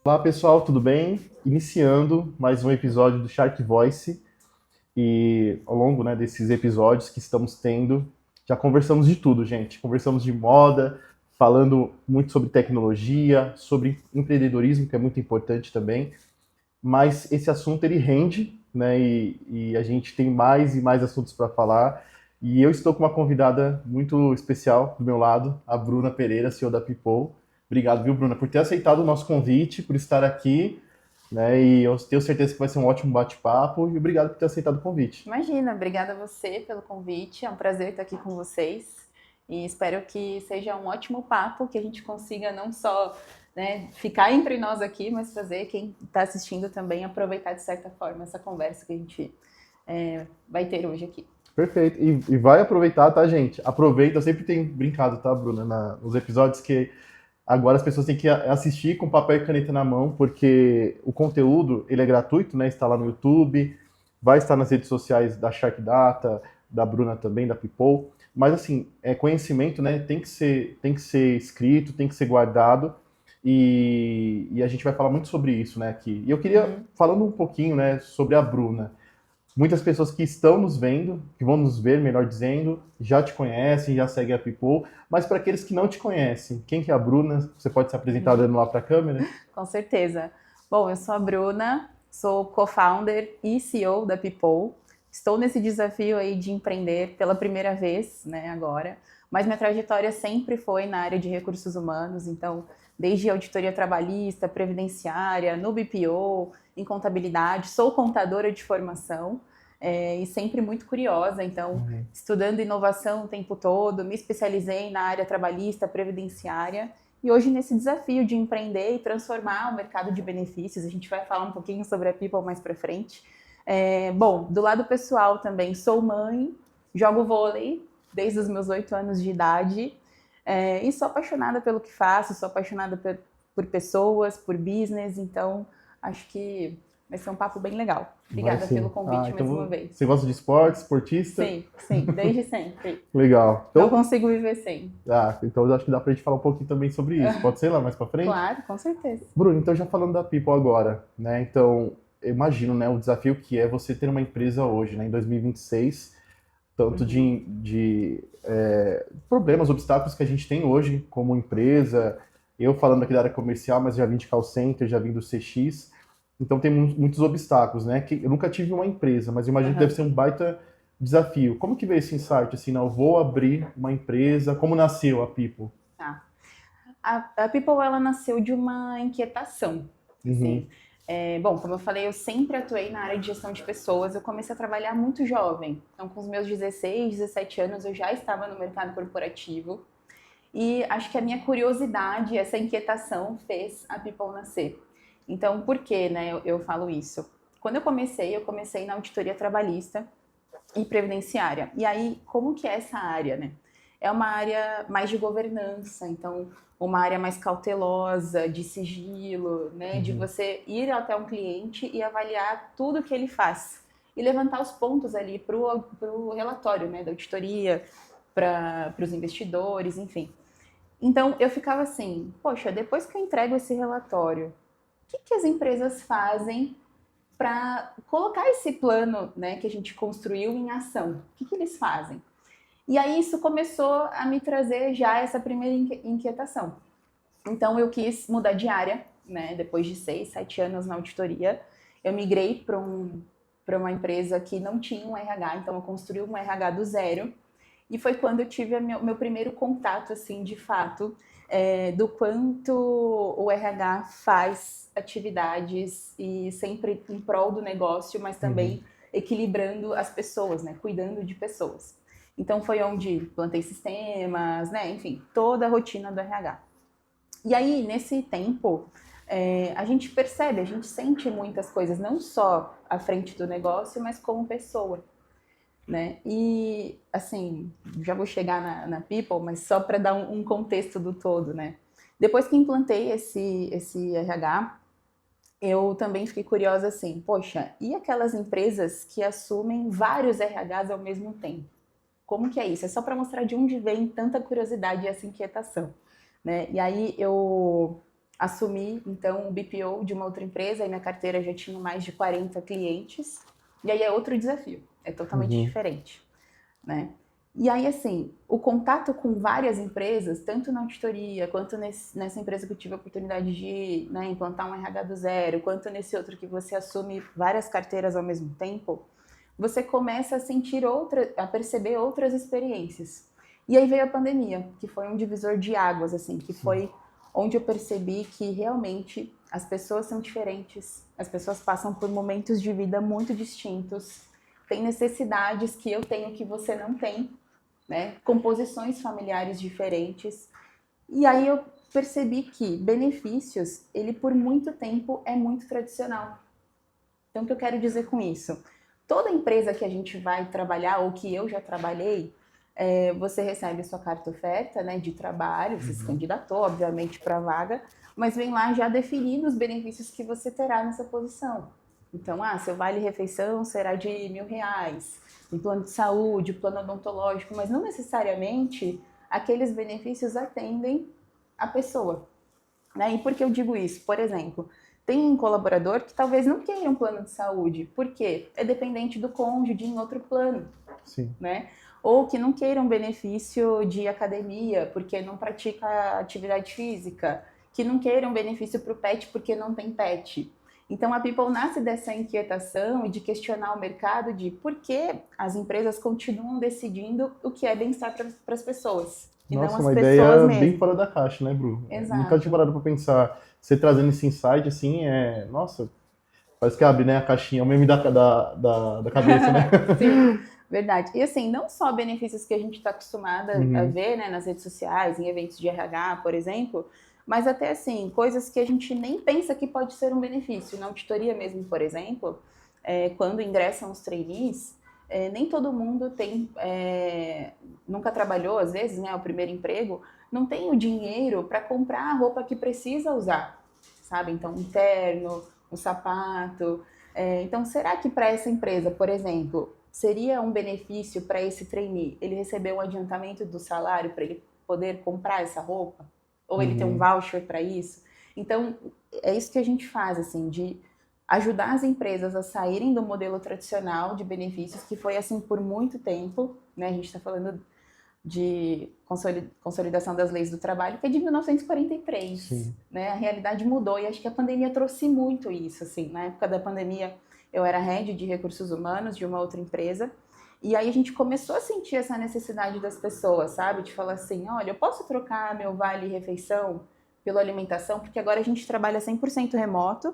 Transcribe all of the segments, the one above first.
Olá pessoal, tudo bem? Iniciando mais um episódio do Shark Voice e ao longo, desses episódios que estamos tendo, já conversamos de tudo, gente. Conversamos de moda, falando muito sobre tecnologia, sobre empreendedorismo, que é muito importante também. Mas esse assunto ele rende, né? E a gente tem mais e mais assuntos para falar. E eu estou com uma convidada muito especial do meu lado, a Bruna Pereira, CEO da People. Obrigado, viu, Bruna, por ter aceitado o nosso convite, por estar aqui, né? E eu tenho certeza que vai ser um ótimo bate-papo. E obrigado por ter aceitado o convite. Imagina, obrigada a você pelo convite. É um prazer estar aqui com vocês e espero que seja um ótimo papo, que a gente consiga não só, ficar entre nós aqui, mas fazer quem está assistindo também aproveitar de certa forma essa conversa que a gente vai ter hoje aqui. Perfeito. E vai aproveitar, tá, gente? Aproveita. Eu sempre tenho brincado, tá, Bruna, nos episódios que agora as pessoas têm que assistir com papel e caneta na mão, porque o conteúdo ele é gratuito, né? Está lá no YouTube, vai estar nas redes sociais da Shark Data, da Bruna também, da People. Mas assim, conhecimento, né? Tem que ser escrito, tem que ser guardado. E a gente vai falar muito sobre isso, né, aqui. E eu queria, Uhum. falando um pouquinho, né, sobre a Bruna. Muitas pessoas que estão nos vendo, que vão nos ver, melhor dizendo, já te conhecem, já seguem a People, mas para aqueles que não te conhecem, quem que é a Bruna? Você pode se apresentar olhando lá para a câmera? Com certeza. Bom, eu sou a Bruna, sou co-founder e CEO da People. Estou nesse desafio aí de empreender pela primeira vez, né, agora. Mas minha trajetória sempre foi na área de recursos humanos, então, desde auditoria trabalhista, previdenciária, no BPO, em contabilidade, sou contadora de formação, e sempre muito curiosa, então, Uhum. estudando inovação o tempo todo, me especializei na área trabalhista, previdenciária, e hoje, nesse desafio de empreender e transformar o mercado de benefícios, a gente vai falar um pouquinho sobre a People mais para frente. Bom, do lado pessoal também, sou mãe, jogo vôlei desde os meus 8 anos de idade, e sou apaixonada pelo que faço, sou apaixonada por pessoas, por business, então acho que vai ser um papo bem legal. Vai Obrigada pelo sim. Ah, convite mais uma então vez. você gosta de esporte, esportista? Sim, sim, desde sempre. Legal. Não Então, consigo viver sem. então eu acho que dá pra gente falar um pouquinho também sobre isso. Pode ser lá mais pra frente? Claro, com certeza. Bruno, então já falando da People agora, né? Então, eu imagino, né, o desafio que é você ter uma empresa hoje, né, em 2026, tanto Uhum. de problemas, obstáculos que a gente tem hoje como empresa. Eu falando aqui da área comercial, mas já vim de call center, já vim do CX. Então tem muitos obstáculos, né? Que eu nunca tive uma empresa, mas eu imagino que deve Uhum. ser um baita desafio. Como que veio esse insight, assim, não, eu vou abrir uma empresa? Como nasceu a People? Tá. A People, ela nasceu de uma inquietação, Uhum, assim. Bom, como eu falei, eu sempre atuei na área de gestão de pessoas. Eu comecei a trabalhar muito jovem. Então, com os meus 16, 17 anos, eu já estava no mercado corporativo. E acho que a minha curiosidade, essa inquietação, fez a People nascer. Então, por que, né, eu falo isso? Quando eu comecei na auditoria trabalhista e previdenciária. E aí, como que é essa área, né? É uma área mais de governança, então uma área mais cautelosa, de sigilo, né? De uhum, você ir até um cliente e avaliar tudo que ele faz e levantar os pontos ali para o relatório, né? Da auditoria, para os investidores, enfim. Então eu ficava assim, poxa, depois que eu entrego esse relatório, que as empresas fazem para colocar esse plano, né, que a gente construiu em ação? O que eles fazem? E aí isso começou a me trazer já essa primeira inquietação. Então eu quis mudar de área, né? Depois de 6, 7 anos na auditoria, eu migrei para uma empresa que não tinha um RH, então eu construí um RH do zero. E foi quando eu tive meu primeiro contato, assim, de fato, do quanto o RH faz atividades e sempre em prol do negócio, mas uhum. também equilibrando as pessoas, né? Cuidando de pessoas. Então foi onde plantei sistemas, né? Enfim, toda a rotina do RH. E aí, nesse tempo, a gente percebe, a gente sente muitas coisas, não só à frente do negócio, mas como pessoa, né? E, assim, já vou chegar na People, mas só para dar um contexto do todo, né? Depois que implantei esse RH, eu também fiquei curiosa assim, poxa, e aquelas empresas que assumem vários RHs ao mesmo tempo? Como que é isso? É só para mostrar de onde vem tanta curiosidade e essa inquietação, né? E aí eu assumi, então, o BPO de uma outra empresa, e minha carteira já tinha mais de 40 clientes, e aí é outro desafio, é totalmente diferente, né? E aí, assim, o contato com várias empresas, tanto na auditoria, quanto nessa empresa que eu tive a oportunidade de, né, implantar um RH do zero, quanto nesse outro que você assume várias carteiras ao mesmo tempo, você começa a sentir a perceber outras experiências. E aí veio a pandemia, que foi um divisor de águas, assim, que foi onde eu percebi que realmente as pessoas são diferentes, as pessoas passam por momentos de vida muito distintos, tem necessidades que eu tenho que você não tem, né? Composições familiares diferentes. E aí eu percebi que benefícios, ele por muito tempo é muito tradicional. Então, o que eu quero dizer com isso? Toda empresa que a gente vai trabalhar, ou que eu já trabalhei, você recebe a sua carta oferta, né, de trabalho, você se candidatou, obviamente, para a vaga, mas vem lá já definido os benefícios que você terá nessa posição. Então, seu vale-refeição será de R$ 1.000, um plano de saúde, plano odontológico, mas não necessariamente aqueles benefícios atendem a pessoa. Né? E por que eu digo isso? Por exemplo, tem um colaborador que talvez não queira um plano de saúde, porque é dependente do cônjuge em outro plano, Sim. né? Ou que não queira um benefício de academia, porque não pratica atividade física, que não queira um benefício para o pet porque não tem pet. Então a People nasce dessa inquietação e de questionar o mercado de por que as empresas continuam decidindo o que é bem-estar para as pessoas. E não Nossa, as uma pessoas ideia bem mesmo. fora da caixa, né, Bru? Nunca tinha Exato. parado pra pensar. Você trazendo esse insight, assim, nossa, parece que abre, né, a caixinha, é o meme da cabeça, né? Sim, verdade. E assim, não só benefícios que a gente está acostumada a Uhum. ver, né, nas redes sociais, em eventos de RH, por exemplo, mas até assim, coisas que a gente nem pensa que pode ser um benefício. Na auditoria mesmo, por exemplo, quando ingressam os trainees, nem todo mundo nunca trabalhou, às vezes, né, o primeiro emprego, não tem o dinheiro para comprar a roupa que precisa usar, sabe? Então, um terno, um sapato. Então, será que para essa empresa, por exemplo, seria um benefício para esse trainee ele receber um adiantamento do salário para ele poder comprar essa roupa? Ou ele ter um Uhum. voucher para isso? Então, é isso que a gente faz, assim, de ajudar as empresas a saírem do modelo tradicional de benefícios, que foi assim por muito tempo, né? A gente está falando de consolidação das leis do trabalho, que é de 1943, Sim. né? A realidade mudou e acho que a pandemia trouxe muito isso, assim. Na época da pandemia, eu era head de recursos humanos de uma outra empresa, e aí a gente começou a sentir essa necessidade das pessoas, sabe? De falar assim, olha, eu posso trocar meu vale-refeição pela alimentação, porque agora a gente trabalha 100% remoto,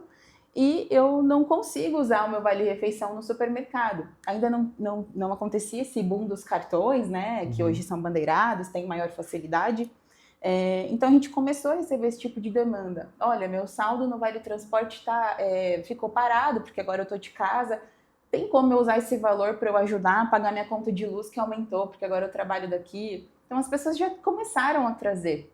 e eu não consigo usar o meu vale-refeição no supermercado. Ainda não acontecia esse boom dos cartões, né, que hoje são bandeirados, tem maior facilidade. Então a gente começou a receber esse tipo de demanda. Olha, meu saldo no Vale Transporte ficou parado, porque agora eu estou de casa. Tem como eu usar esse valor para eu ajudar a pagar minha conta de luz que aumentou, porque agora eu trabalho daqui? Então as pessoas já começaram a trazer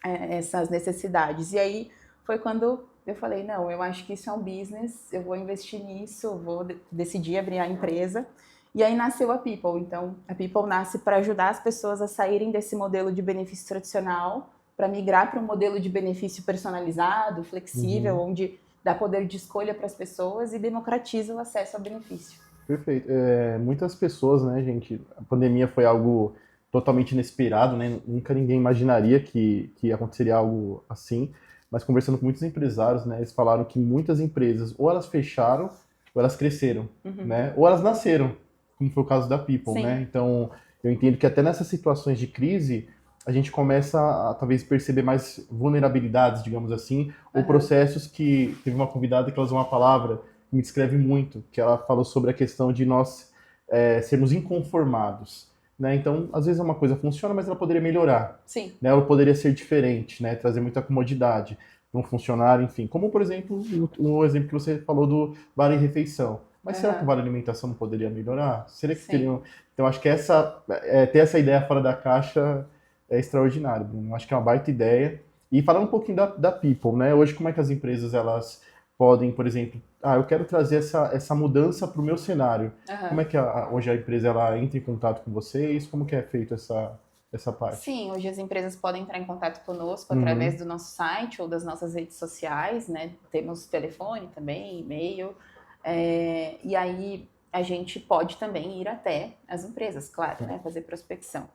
essas necessidades. E aí foi quando eu falei, não, eu acho que isso é um business, eu vou investir nisso, vou decidir abrir a empresa. E aí nasceu a People. Então, a People nasce para ajudar as pessoas a saírem desse modelo de benefício tradicional, para migrar para um modelo de benefício personalizado, flexível, Uhum. onde dá poder de escolha para as pessoas e democratiza o acesso ao benefício. Perfeito. Muitas pessoas, né, gente? A pandemia foi algo totalmente inesperado, né? Nunca ninguém imaginaria que aconteceria algo assim. Mas conversando com muitos empresários, né, eles falaram que muitas empresas ou elas fecharam ou elas cresceram, né? Ou elas nasceram, como foi o caso da People, né? Sim. Então, eu entendo que até nessas situações de crise, a gente começa a talvez perceber mais vulnerabilidades, digamos assim, ou Uhum. processos que teve uma convidada que ela usou uma palavra me descreve muito, que ela falou sobre a questão de nós sermos inconformados, né? Então, às vezes uma coisa funciona, mas ela poderia melhorar, Sim. né? Ela poderia ser diferente, né? Trazer muita comodidade para um funcionário, enfim. Como, por exemplo, o exemplo que você falou do vale-refeição. Mas será que o Uhum. vale-alimentação não poderia melhorar? Será que Sim. teriam... Então, acho que ter essa ideia fora da caixa é extraordinário, Bruno. Acho que é uma baita ideia. E falando um pouquinho da People, né? Hoje, como é que as empresas, elas podem, por exemplo, eu quero trazer essa mudança para o meu cenário. Como Uhum. é que hoje a empresa ela entra em contato com vocês? Como que é feito essa... essa parte? Sim, hoje as empresas podem entrar em contato conosco Uhum. através do nosso site ou das nossas redes sociais, né? Temos telefone também, e-mail, e aí a gente pode também ir até as empresas, claro, né? Fazer prospecção.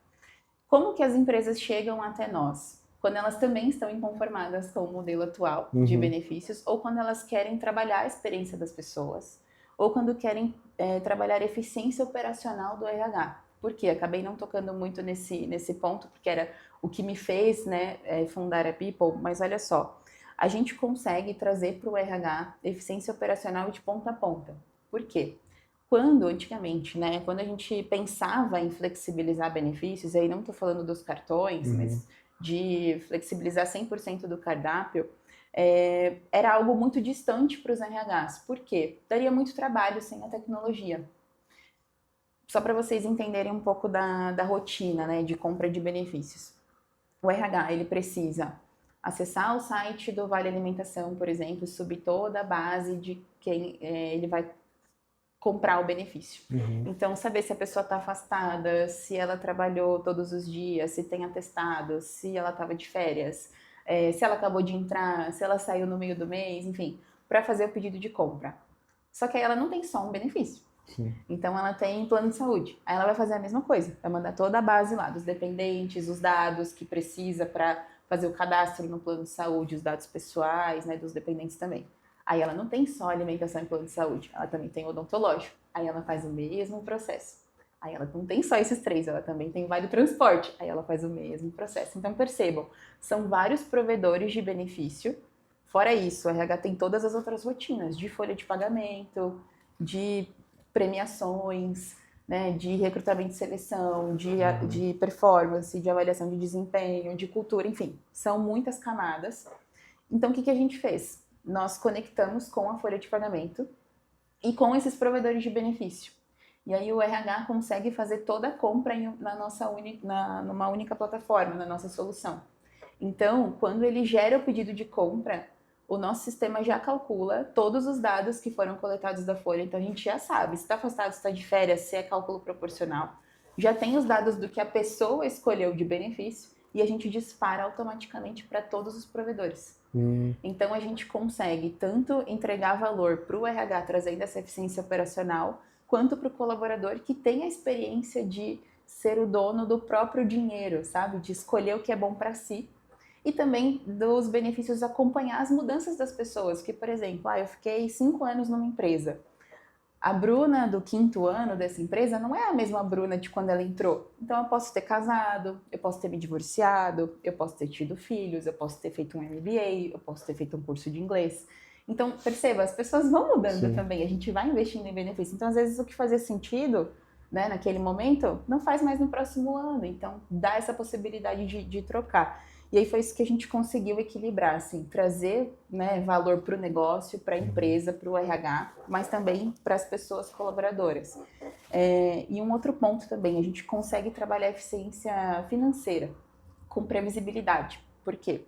Como que as empresas chegam até nós? Quando elas também estão inconformadas com o modelo atual de Uhum. benefícios, ou quando elas querem trabalhar a experiência das pessoas, ou quando querem trabalhar a eficiência operacional do RH. Por quê? Acabei não tocando muito nesse ponto, porque era o que me fez, né, fundar a People, mas olha só, a gente consegue trazer para o RH eficiência operacional de ponta a ponta. Por quê? Quando, antigamente, né, quando a gente pensava em flexibilizar benefícios, e aí não estou falando dos cartões, mas de flexibilizar 100% do cardápio, era algo muito distante para os RHs. Por quê? Daria muito trabalho sem a tecnologia. Só para vocês entenderem um pouco da rotina, né, de compra de benefícios. O RH, ele precisa acessar o site do Vale Alimentação, por exemplo, subir toda a base de quem ele vai comprar o benefício. Uhum. Então, saber se a pessoa está afastada, se ela trabalhou todos os dias, se tem atestado, se ela estava de férias, se ela acabou de entrar, se ela saiu no meio do mês, enfim, para fazer o pedido de compra. Só que aí ela não tem só um benefício. Sim. Então ela tem plano de saúde. Aí ela vai fazer a mesma coisa, vai mandar toda a base lá dos dependentes, os dados que precisa para fazer o cadastro no plano de saúde, os dados pessoais, né, dos dependentes também. Aí ela não tem só alimentação e plano de saúde, ela também tem odontológico. Aí ela faz o mesmo processo. Aí ela não tem só esses três, ela também tem o Vale Transporte. Aí ela faz o mesmo processo. Então percebam, são vários provedores de benefício. Fora isso, o RH tem todas as outras rotinas de folha de pagamento, de premiações, né, de recrutamento e seleção, de performance, de avaliação de desempenho, de cultura, enfim, são muitas camadas. Então, o que a gente fez? Nós conectamos com a folha de pagamento e com esses provedores de benefício. E aí o RH consegue fazer toda a compra numa única plataforma, na nossa solução. Então, quando ele gera o pedido de compra, o nosso sistema já calcula todos os dados que foram coletados da folha. Então, a gente já sabe se está afastado, se está de férias, se é cálculo proporcional. Já tem os dados do que a pessoa escolheu de benefício e a gente dispara automaticamente para todos os provedores. Então, a gente consegue tanto entregar valor para o RH, trazendo essa eficiência operacional, quanto para o colaborador que tem a experiência de ser o dono do próprio dinheiro, sabe? De escolher o que é bom para si. E também dos benefícios acompanhar as mudanças das pessoas. Que, por exemplo, eu fiquei 5 anos numa empresa. A Bruna do 5º ano dessa empresa não é a mesma Bruna de quando ela entrou. Então eu posso ter casado, eu posso ter me divorciado, eu posso ter tido filhos, eu posso ter feito um MBA, eu posso ter feito um curso de inglês. Então, perceba, as pessoas vão mudando Sim. também, a gente vai investindo em benefício. Então, às vezes, o que fazia sentido, né, naquele momento, não faz mais no próximo ano. Então, dá essa possibilidade de trocar. E aí foi isso que a gente conseguiu equilibrar, assim, trazer, né, valor para o negócio, para a empresa, para o RH, mas também para as pessoas colaboradoras. E um outro ponto também, a gente consegue trabalhar a eficiência financeira com previsibilidade. Por quê?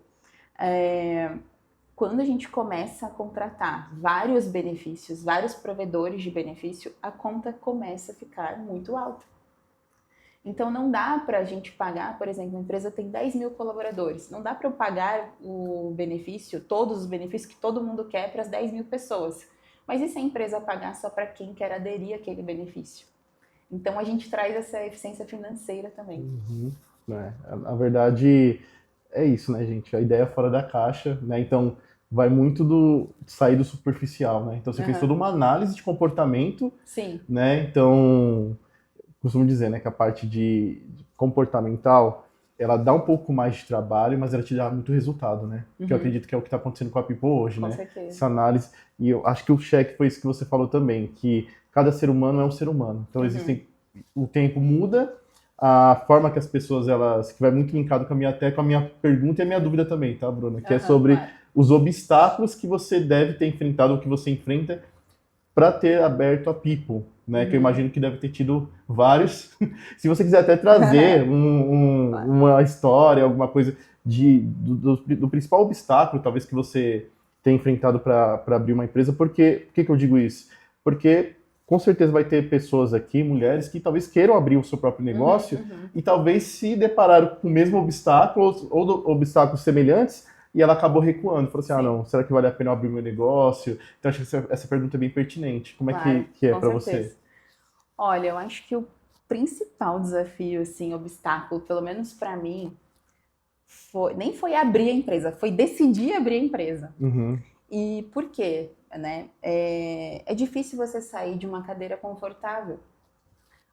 Quando a gente começa a contratar vários benefícios, vários provedores de benefício, a conta começa a ficar muito alta. Então, não dá para a gente pagar, por exemplo, a empresa tem 10 mil colaboradores, não dá para eu pagar o benefício, todos os benefícios que todo mundo quer para as 10 mil pessoas. Mas e se a empresa pagar só para quem quer aderir àquele benefício? Então, a gente traz essa eficiência financeira também. Na verdade, é isso, né, gente? A ideia é fora da caixa, né? Então, vai muito do sair do superficial, né? Então, você fez toda uma análise de comportamento, Sim. né? Então, costumo dizer, né, que a parte de comportamental, ela dá um pouco mais de trabalho, mas ela te dá muito resultado, né? Que eu acredito que é o que está acontecendo com a People hoje, Com né? certeza. Essa análise. E eu acho que o cheque foi isso que você falou também, que cada ser humano é um ser humano. Então, o tempo muda, a forma que as pessoas, que vai muito linkado com a minha pergunta e a minha dúvida também, tá, Bruna? Que é sobre os obstáculos que você deve ter enfrentado, ou que você enfrenta, para ter aberto a People, né? Que eu imagino que deve ter tido vários. Se você quiser até trazer uma história, alguma coisa do principal obstáculo, talvez, que você tenha enfrentado para abrir uma empresa. Por que eu digo isso? Porque com certeza vai ter pessoas aqui, mulheres, que talvez queiram abrir o seu próprio negócio e talvez se depararam com o mesmo obstáculo ou obstáculos semelhantes e ela acabou recuando. Falou assim, ah, Sim. não, será que vale a pena eu abrir meu negócio? Então, acho que essa pergunta é bem pertinente. Como é Claro, que é com para certeza. você? Olha, eu acho que o principal desafio, assim, obstáculo, pelo menos para mim, nem foi abrir a empresa, foi decidir abrir a empresa. Uhum, E por quê? Né? É difícil você sair de uma cadeira confortável,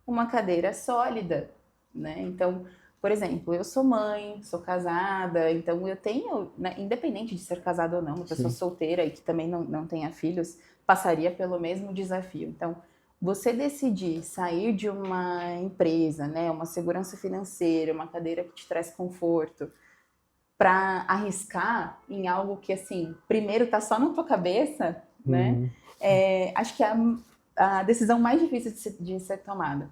uma cadeira sólida, né? Então, por exemplo, eu sou mãe, sou casada, então eu tenho, né, independente de ser casada ou não, uma pessoa sim. solteira e que também não tenha filhos, passaria pelo mesmo desafio. Então, você decidir sair de uma empresa, né, uma segurança financeira, uma cadeira que te traz conforto, para arriscar em algo que, assim, primeiro tá só na tua cabeça, né? Uhum, Acho que é a decisão mais difícil de ser tomada.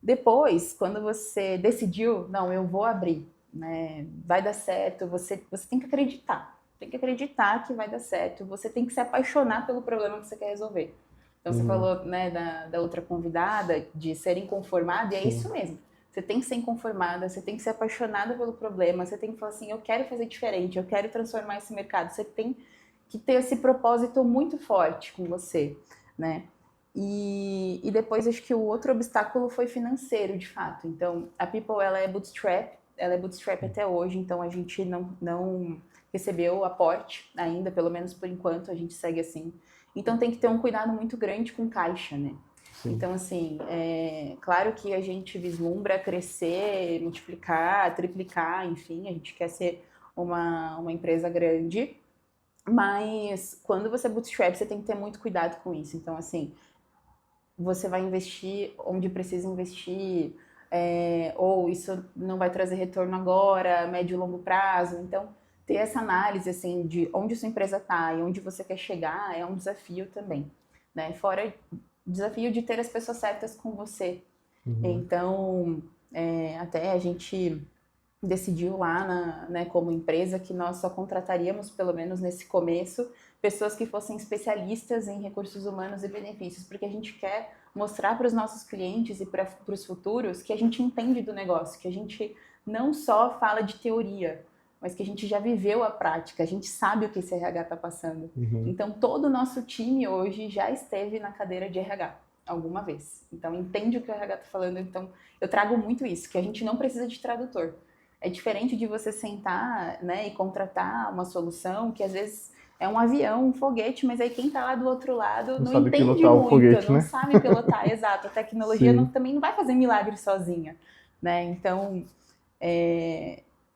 Depois, quando você decidiu, não, eu vou abrir, né? Vai dar certo, você tem que acreditar. Tem que acreditar que vai dar certo. Você tem que se apaixonar pelo problema que você quer resolver. Então, você uhum, falou, né, da outra convidada, de ser inconformada, e é sim. isso mesmo. Você tem que ser inconformada, você tem que ser apaixonada pelo problema, você tem que falar assim, eu quero fazer diferente, eu quero transformar esse mercado. Você tem que ter esse propósito muito forte com você, né? E depois acho que o outro obstáculo foi financeiro, de fato. Então, a People, ela é bootstrap até hoje, então a gente não recebeu aporte ainda, pelo menos por enquanto, a gente segue assim. Então tem que ter um cuidado muito grande com caixa, né? Sim. Então, assim, claro que a gente vislumbra crescer, multiplicar, triplicar, enfim, a gente quer ser uma empresa grande, mas quando você bootstrap, você tem que ter muito cuidado com isso. Então, assim, você vai investir onde precisa investir, ou isso não vai trazer retorno agora, médio e longo prazo. Então, ter essa análise assim de onde sua empresa está e onde você quer chegar é um desafio também, né? Fora o desafio de ter as pessoas certas com você. Uhum, Então, até a gente decidiu lá, né, como empresa, que nós só contrataríamos, pelo menos nesse começo, pessoas que fossem especialistas em recursos humanos e benefícios, porque a gente quer mostrar para os nossos clientes e para os futuros que a gente entende do negócio, que a gente não só fala de teoria, mas que a gente já viveu a prática, a gente sabe o que esse RH está passando. uhum. Então, todo o nosso time hoje já esteve na cadeira de RH alguma vez. Então, entende o que o RH está falando. Então, eu trago muito isso, que a gente não precisa de tradutor. É diferente de você sentar, né, e contratar uma solução que às vezes é um avião, um foguete, mas aí quem está lá do outro lado Não não sabe entende pilotar o muito, foguete, não né? sabe pilotar, exato. A tecnologia Sim. também não vai fazer milagre sozinha, né? Então,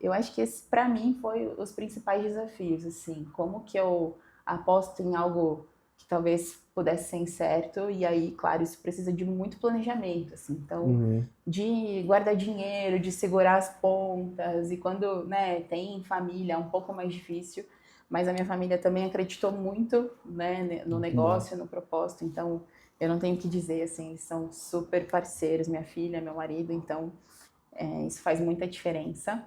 eu acho que esse, para mim, foi os principais desafios, assim, como que eu aposto em algo que talvez pudesse ser incerto, e aí, claro, isso precisa de muito planejamento, assim, então, Uhum, de guardar dinheiro, de segurar as pontas, e quando, né, tem família é um pouco mais difícil, mas a minha família também acreditou muito, né, no muito bom. negócio, no propósito, então, eu não tenho o que dizer, assim, eles são super parceiros, minha filha, meu marido, então, isso faz muita diferença.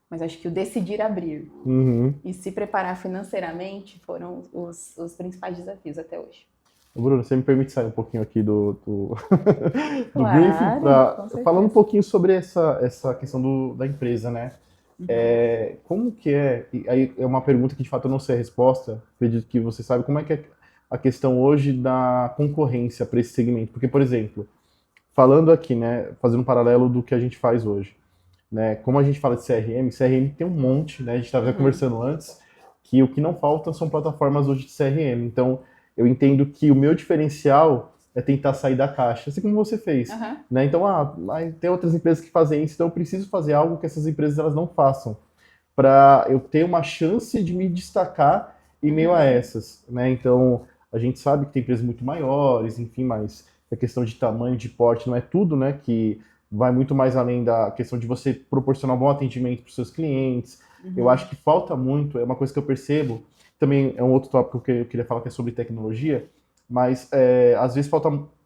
Mas acho que o decidir abrir Uhum. e se preparar financeiramente foram os principais desafios até hoje. Ô, Bruno, você me permite sair um pouquinho aqui do briefing, Claro, com falando um certeza. pouquinho sobre essa questão da empresa, né? Uhum. Como que é, e aí é uma pergunta que de fato eu não sei a resposta, acredito que você sabe, como é que é a questão hoje da concorrência para esse segmento? Porque, por exemplo, falando aqui, né, fazendo um paralelo do que a gente faz hoje, né, como a gente fala de CRM tem um monte, né, a gente estava Uhum. conversando antes, que o que não falta são plataformas hoje de CRM. Então, eu entendo que o meu diferencial é tentar sair da caixa, assim como você fez, Uhum. né? Então, tem outras empresas que fazem isso, então eu preciso fazer algo que essas empresas elas não façam, para eu ter uma chance de me destacar em meio a Uhum. essas, né? Então, a gente sabe que tem empresas muito maiores, enfim, mas a questão de tamanho, de porte, não é tudo, né? Que vai muito mais além da questão de você proporcionar um bom atendimento para os seus clientes. Eu acho Uhum. que falta muito, é uma coisa que eu percebo, também é um outro tópico que eu queria falar que é sobre tecnologia, mas às vezes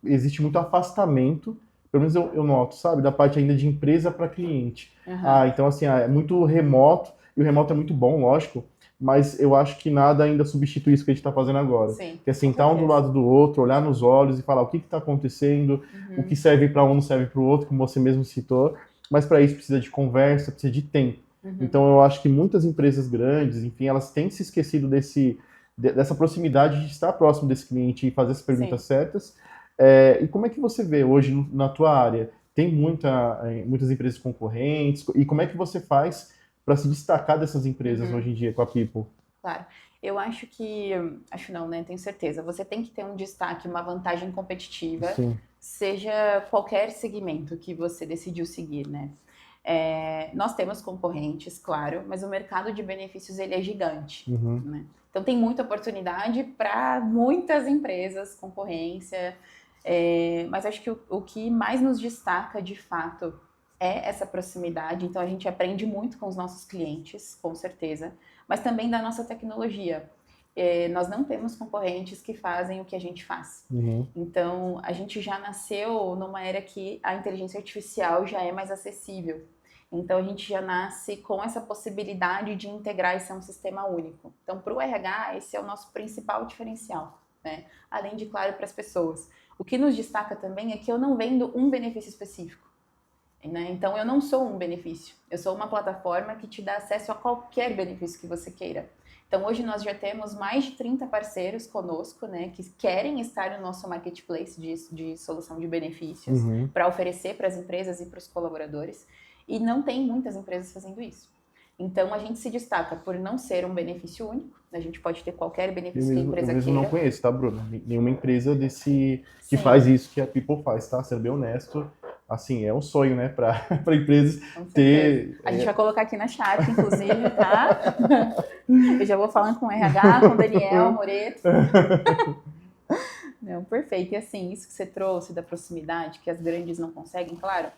existe muito afastamento, pelo menos eu noto, sabe, da parte ainda de empresa para cliente. Uhum. Então assim, é muito remoto, e o remoto é muito bom, lógico, mas eu acho que nada ainda substitui isso que a gente está fazendo agora. Sim, Que é sentar com um do certeza. lado do outro, olhar nos olhos e falar o que está acontecendo, o que serve para um não serve para o outro, como você mesmo citou, mas para isso precisa de conversa, precisa de tempo. Uhum. Então eu acho que muitas empresas grandes, enfim, elas têm se esquecido dessa proximidade de estar próximo desse cliente e fazer as perguntas Sim. certas. E como é que você vê hoje na tua área? Tem muitas empresas concorrentes, e como é que você faz para se destacar dessas empresas Uhum. hoje em dia com a People? Claro. Eu acho que, acho não, né? Tenho certeza. Você tem que ter um destaque, uma vantagem competitiva, Sim. seja qualquer segmento que você decidiu seguir, né? Nós temos concorrentes, claro, mas o mercado de benefícios ele é gigante, Uhum. né? Então tem muita oportunidade para muitas empresas, concorrência, mas acho que o que mais nos destaca de fato é essa proximidade. Então a gente aprende muito com os nossos clientes, com certeza, mas também da nossa tecnologia. Nós não temos concorrentes que fazem o que a gente faz. Uhum. Então, a gente já nasceu numa era que a inteligência artificial já é mais acessível. Então, a gente já nasce com essa possibilidade de integrar e ser um sistema único. Então, para o RH, esse é o nosso principal diferencial, né? Além de, claro, para as pessoas. O que nos destaca também é que eu não vendo um benefício específico, né? Então, eu não sou um benefício. Eu sou uma plataforma que te dá acesso a qualquer benefício que você queira. Então, hoje nós já temos mais de 30 parceiros conosco, né, que querem estar no nosso marketplace de solução de benefícios Uhum. para oferecer para as empresas e para os colaboradores. E não tem muitas empresas fazendo isso. Então, a gente se destaca por não ser um benefício único. A gente pode ter qualquer benefício que a Eu empresa mesmo não queira. conheço, tá, Bruna? Nenhuma empresa que faz Sim, isso que a People faz, tá? Sendo bem honesto, assim, é um sonho, né, para empresas com certeza. ter. A gente vai colocar aqui na chat, inclusive, tá? Eu já vou falando com o RH, com o Daniel Moreto. Não, perfeito. E assim, isso que você trouxe da proximidade, que as grandes não conseguem, claro,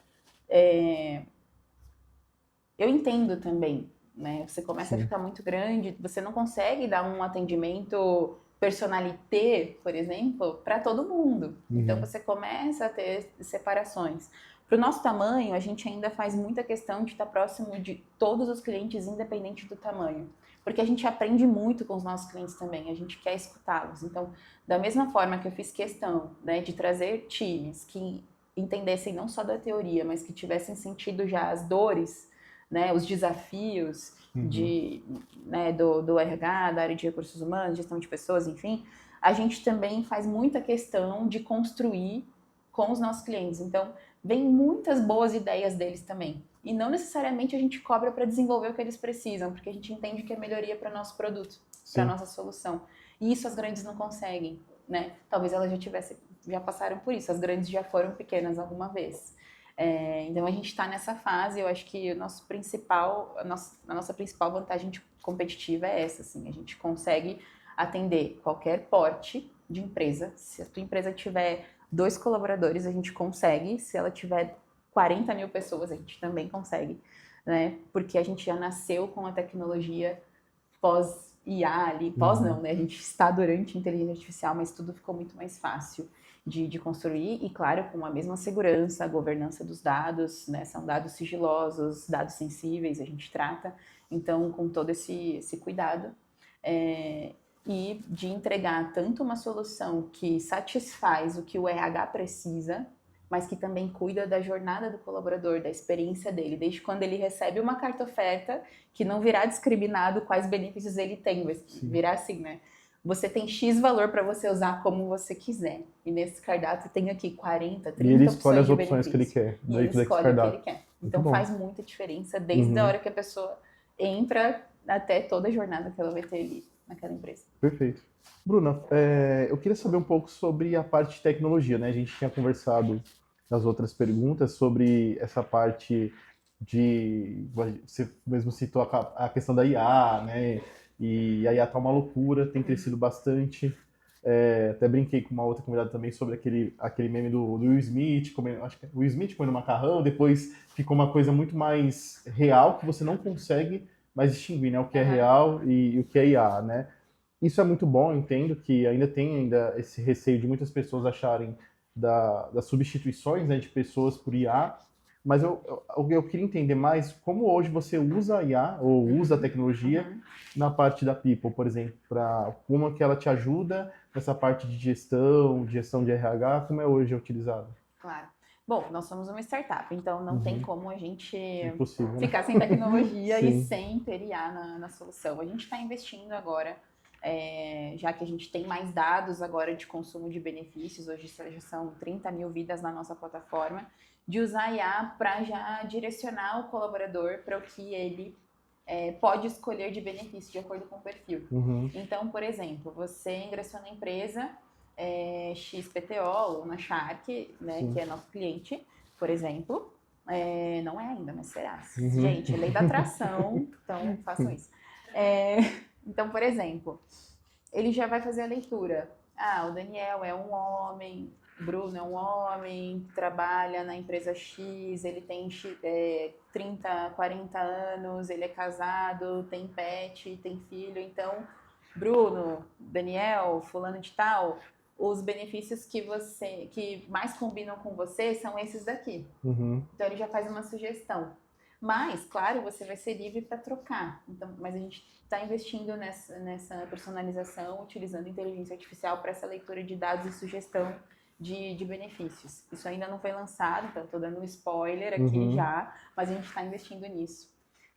eu entendo também, né? Você começa a Sim. ficar muito grande, você não consegue dar um atendimento personalité, por exemplo, para todo mundo. Então Uhum. você começa a ter separações. Para o nosso tamanho, a gente ainda faz muita questão de estar próximo de todos os clientes, independente do tamanho. Porque a gente aprende muito com os nossos clientes também, a gente quer escutá-los. Então, da mesma forma que eu fiz questão, né, de trazer times que entendessem não só da teoria, mas que tivessem sentido já as dores, né, os desafios Uhum. né, do RH, da área de recursos humanos, gestão de pessoas, enfim, a gente também faz muita questão de construir com os nossos clientes. Então, vem muitas boas ideias deles também. E não necessariamente a gente cobra para desenvolver o que eles precisam, porque a gente entende que é melhoria para o nosso produto, para a Sim. nossa solução. E isso as grandes não conseguem, né? Talvez elas já passaram por isso, as grandes já foram pequenas alguma vez. Então a gente está nessa fase. Eu acho que a nossa principal vantagem competitiva é essa, assim, a gente consegue atender qualquer porte de empresa. Se a tua empresa tiver 2 colaboradores, a gente consegue. Se ela tiver 40 mil pessoas, a gente também consegue, né? Porque a gente já nasceu com a tecnologia pós IA ali, pós Uhum. não, né? A gente está durante a inteligência artificial, mas tudo ficou muito mais fácil de construir e, claro, com a mesma segurança, a governança dos dados, né? São dados sigilosos, dados sensíveis, a gente trata, então, com todo esse cuidado. E de entregar tanto uma solução que satisfaz o que o RH precisa, mas que também cuida da jornada do colaborador, da experiência dele, desde quando ele recebe uma carta oferta, que não virá discriminado quais benefícios ele tem, vai virar assim, né? Você tem X valor para você usar como você quiser. E nesse cardápio tem aqui 40, E ele 30 escolhe opções as de opções que ele benefício. quer E ele dentro desse escolhe o que ele cardápio. quer. Muito Então bom. faz muita diferença desde a Uhum. hora que a pessoa entra até toda a jornada que ela vai ter ali naquela empresa. Perfeito. Bruna, eu queria saber um pouco sobre a parte de tecnologia, né? A gente tinha conversado nas outras perguntas sobre essa parte você mesmo citou a questão da IA, né? E a IA tá uma loucura, tem crescido bastante. Até brinquei com uma outra convidada também sobre aquele meme do Will Smith, acho que é o Will Smith comendo macarrão, depois ficou uma coisa muito mais real que você não consegue mais distinguir, né? O que é real e o que é IA, né? Isso é muito bom, eu entendo que ainda esse receio de muitas pessoas acharem das substituições, né, de pessoas por IA, Mas eu queria entender mais como hoje você usa a IA ou usa a tecnologia na parte da People, por exemplo, como que ela te ajuda nessa parte de gestão de RH, como é hoje utilizado? Claro. Bom, nós somos uma startup, então não tem como a gente Impossível, né? ficar sem tecnologia e Sim. sem ter IA na solução. A gente está investindo agora, já que a gente tem mais dados agora de consumo de benefícios, hoje já são 30 mil vidas na nossa plataforma, de usar IA para já direcionar o colaborador para o que ele pode escolher de benefício de acordo com o perfil. Então, por exemplo, você ingressou na empresa XPTO ou na Shark, né, que é nosso cliente, por exemplo. Não é ainda, mas será. Gente, é lei da atração, então façam isso. Então, por exemplo, ele já vai fazer a leitura. O Daniel é um homem, Bruno é um homem, trabalha na empresa X, ele tem 30, 40 anos, ele é casado, tem pet, tem filho. Então, Bruno, Daniel, fulano de tal, os benefícios que mais combinam com você são esses daqui. Então, ele já faz uma sugestão. Mas, claro, você vai ser livre para trocar. Então, mas a gente está investindo nessa personalização, utilizando inteligência artificial para essa leitura de dados e sugestão de benefícios. Isso ainda não foi lançado, então estou dando um spoiler aqui já, mas a gente está investindo nisso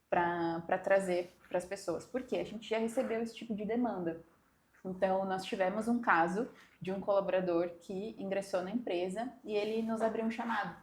para trazer para as pessoas. Por quê? A gente já recebeu esse tipo de demanda. Então, nós tivemos um caso de um colaborador que ingressou na empresa e ele nos abriu um chamado,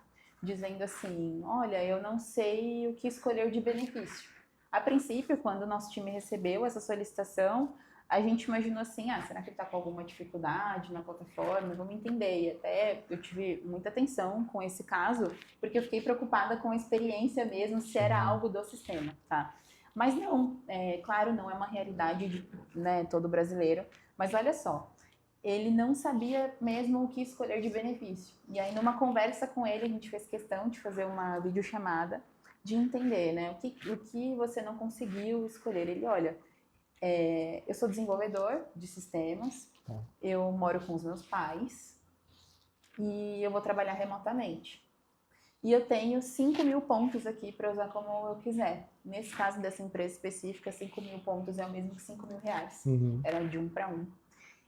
dizendo assim, olha, eu não sei o que escolher de benefício. A princípio, quando o nosso time recebeu essa solicitação, a gente imaginou assim, será que ele está com alguma dificuldade na plataforma? Vamos entender. E até eu tive muita atenção com esse caso, porque eu fiquei preocupada com a experiência mesmo, se era algo do sistema, tá? Mas não, claro, não é uma realidade de todo brasileiro, mas olha só, ele não sabia mesmo o que escolher de benefício. E aí, numa conversa com ele, a gente fez questão de fazer uma videochamada, de entender, né, o que você não conseguiu escolher. Ele, olha, eu sou desenvolvedor de sistemas, eu moro com os meus pais e eu vou trabalhar remotamente. E eu tenho 5 mil pontos aqui para usar como eu quiser. Nesse caso dessa empresa específica, 5 mil pontos é o mesmo que 5 mil reais. Era de 1 para 1.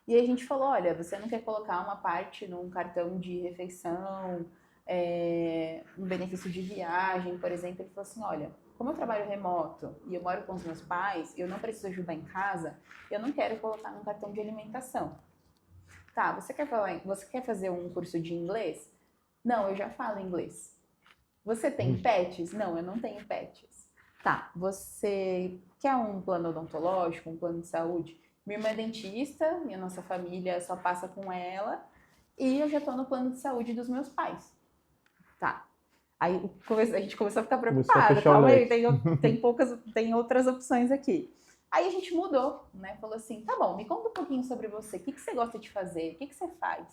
E aí a gente falou, olha, você não quer colocar uma parte num cartão de refeição, um benefício de viagem, por exemplo. Ele falou assim, olha, como eu trabalho remoto e eu moro com os meus pais, eu não preciso ajudar em casa, eu não quero colocar num cartão de alimentação. Tá, você quer fazer um curso de inglês? Não, eu já falo inglês. Você tem pets? Não, eu não tenho pets. Tá, você quer um plano odontológico, um plano de saúde? Minha irmã é dentista e a nossa família só passa com ela. E eu já tô no plano de saúde dos meus pais. Tá. Aí a gente começou a ficar preocupada. Calma aí, tem outras opções aqui. Aí a gente mudou, né? Falou assim, tá bom, me conta um pouquinho sobre você. O que você gosta de fazer? O que você faz?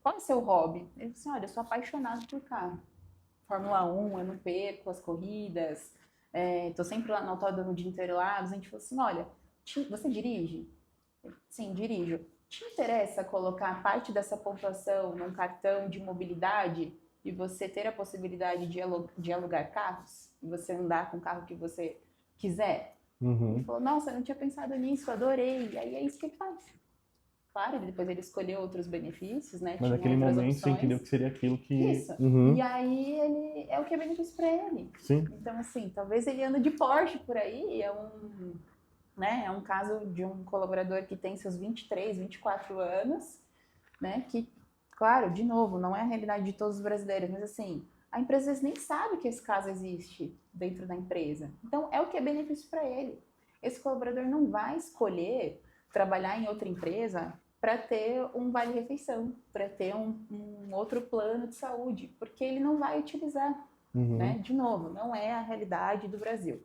Qual é o seu hobby? Ele disse, olha, eu sou apaixonado por carro. Fórmula 1, eu não perco as corridas. Tô sempre lá no autódromo de Interlagos. A gente falou assim, olha, você dirige? Sim, dirijo. Te interessa colocar parte dessa pontuação num cartão de mobilidade e você ter a possibilidade de alugar carros? E você andar com o carro que você quiser? Ele falou, nossa, eu não tinha pensado nisso, adorei. E aí é isso que ele faz. Claro, depois ele escolheu outros benefícios, né? Mas naquele momento você entendeu que seria aquilo que... Isso. E aí ele é o que é benefício para ele. Sim. Então, assim, talvez ele anda de Porsche por aí, é um caso de um colaborador que tem seus 23, 24 anos, né? Que, claro, de novo, não é a realidade de todos os brasileiros, mas assim, a empresa às vezes nem sabe que esse caso existe dentro da empresa. Então, é o que é benefício para ele. Esse colaborador não vai escolher trabalhar em outra empresa para ter um vale-refeição, para ter um outro plano de saúde, porque ele não vai utilizar, né? De novo, não é a realidade do Brasil.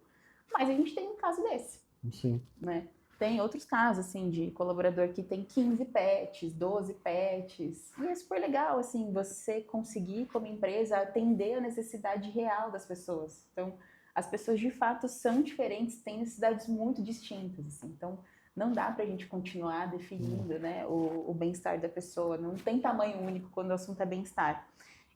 Mas a gente tem um caso desse. Sim. Né? Tem outros casos, assim, de colaborador que tem 15 pets, 12 pets. E é super legal, assim, você conseguir, como empresa, atender a necessidade real das pessoas. Então, as pessoas, de fato, são diferentes, têm necessidades muito distintas, assim. Então, não dá pra gente continuar definindo, né, o bem-estar da pessoa. Não tem tamanho único quando o assunto é bem-estar.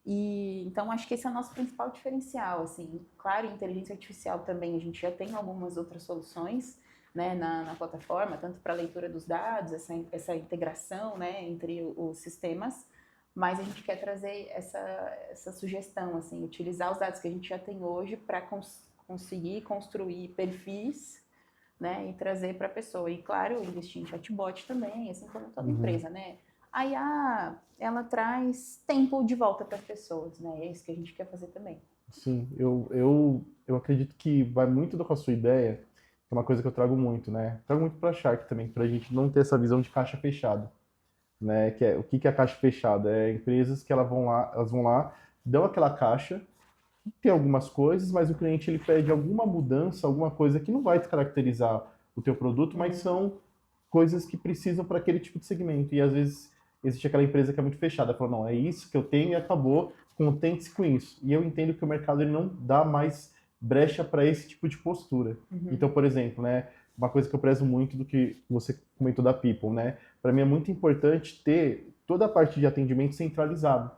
E então acho que esse é o nosso principal diferencial, assim. Claro, inteligência artificial também, a gente já tem algumas outras soluções, né, na plataforma, tanto para a leitura dos dados, essa integração, né, entre os sistemas, mas a gente quer trazer essa sugestão, assim, utilizar os dados que a gente já tem hoje para conseguir construir perfis, né, e trazer para a pessoa. E claro, investir em chatbot também, assim como toda empresa, né? A IA, ela traz tempo de volta para as pessoas, né? É isso que a gente quer fazer também. Sim, eu acredito que vai muito com a sua ideia, que é uma coisa que eu trago muito, né? Trago muito para Shark também, para a gente não ter essa visão de caixa fechada, né? Que é, o que que é a caixa fechada? É empresas que elas vão lá, dão aquela caixa, tem algumas coisas, mas o cliente ele pede alguma mudança, alguma coisa que não vai descaracterizar o teu produto, mas são coisas que precisam para aquele tipo de segmento. E às vezes existe aquela empresa que é muito fechada, fala, não, é isso que eu tenho e acabou, contente-se com isso. E eu entendo que o mercado ele não dá mais brecha para esse tipo de postura. Então, por exemplo, né, uma coisa que eu prezo muito do que você comentou da People, né? Para mim é muito importante ter toda a parte de atendimento centralizado.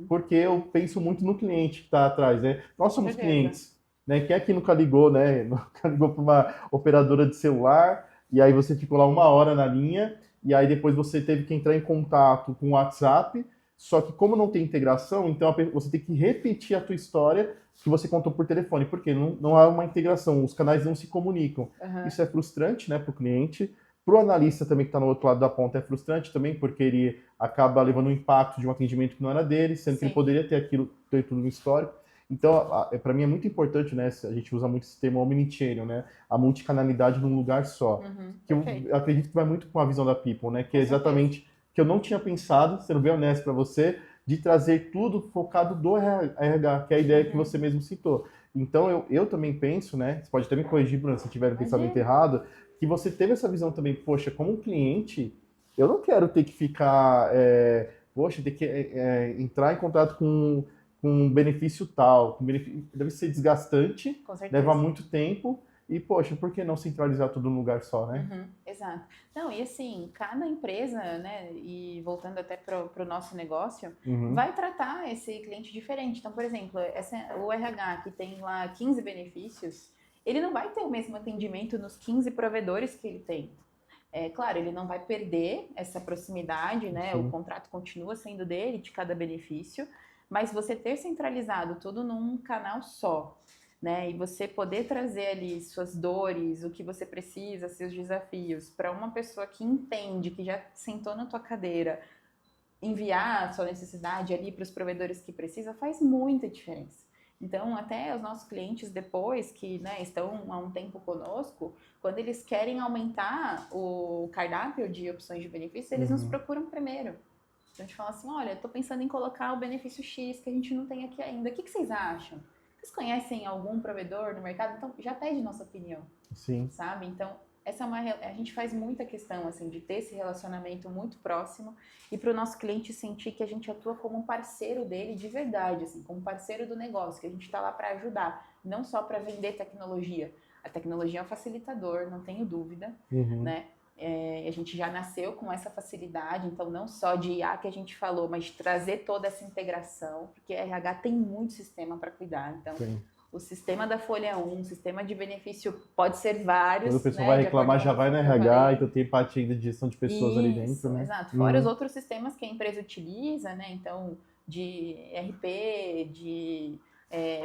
Porque eu penso muito no cliente que está atrás, né? Nós Com somos certeza. clientes, né? Quem aqui nunca ligou, né? Nunca ligou para uma operadora de celular e aí você ficou lá 1 hora na linha e aí depois você teve que entrar em contato com o WhatsApp, só que como não tem integração, então você tem que repetir a tua história que você contou por telefone, porque não há uma integração, os canais não se comunicam. Uhum. Isso é frustrante, né, para o cliente. Para o analista também que está no outro lado da ponta é frustrante também, porque ele acaba levando um impacto de um atendimento que não era dele, sendo que ele Sim. poderia ter aquilo, ter tudo no histórico. Então, para mim é muito importante, né? A gente usa muito esse termo omnichannel, né? A multicanalidade num lugar só. Que Perfeito. eu acredito que vai muito com a visão da People, né? Que é Com certeza. exatamente que eu não tinha pensado, sendo bem honesto para você, de trazer tudo focado do RH, que é a ideia que você mesmo citou. Então, eu também penso, né? Você pode até me corrigir, Bruno, se tiver um pensamento Imagina. errado, que você teve essa visão também, poxa, como um cliente, eu não quero ter que ficar, poxa, ter que entrar em contato com um benefício tal, deve ser desgastante, Com leva certeza. muito tempo, e, poxa, por que não centralizar tudo num lugar só, né? Exato. Não, e assim, cada empresa, né, e voltando até para o nosso negócio, Uhum, vai tratar esse cliente diferente. Então, por exemplo, o RH que tem lá 15 benefícios, ele não vai ter o mesmo atendimento nos 15 provedores que ele tem. É claro, ele não vai perder essa proximidade, né? O sim. contrato continua sendo dele, de cada benefício, mas você ter centralizado tudo num canal só, né? E você poder trazer ali suas dores, o que você precisa, seus desafios, para uma pessoa que entende, que já sentou na tua cadeira, enviar a sua necessidade ali para os provedores que precisa, faz muita diferença. Então, até os nossos clientes depois, que né, estão há um tempo conosco, quando eles querem aumentar o cardápio de opções de benefícios, eles nos Uhum. procuram primeiro. Então, a gente fala assim, olha, estou pensando em colocar o benefício X que a gente não tem aqui ainda. O que vocês acham? Vocês conhecem algum provedor no mercado? Então, já pede nossa opinião, Sim, sabe? Então, essa é a gente faz muita questão assim de ter esse relacionamento muito próximo e para o nosso cliente sentir que a gente atua como um parceiro dele de verdade, assim, como parceiro do negócio, que a gente está lá para ajudar, não só para vender tecnologia. A tecnologia é um facilitador, não tenho dúvida, uhum, né? A gente já nasceu com essa facilidade, então não só de IA que a gente falou, mas de trazer toda essa integração, porque a RH tem muito sistema para cuidar, então sim. o sistema da folha 1, o sistema de benefício pode ser Quando a vários, pessoa né, vai de acordo reclamar, com já a vai no função que eu RH, então falei. tem parte ainda de gestão de pessoas ali dentro, Isso, né? exato. Fora os Uhum, outros sistemas que a empresa utiliza, né, então de RP, de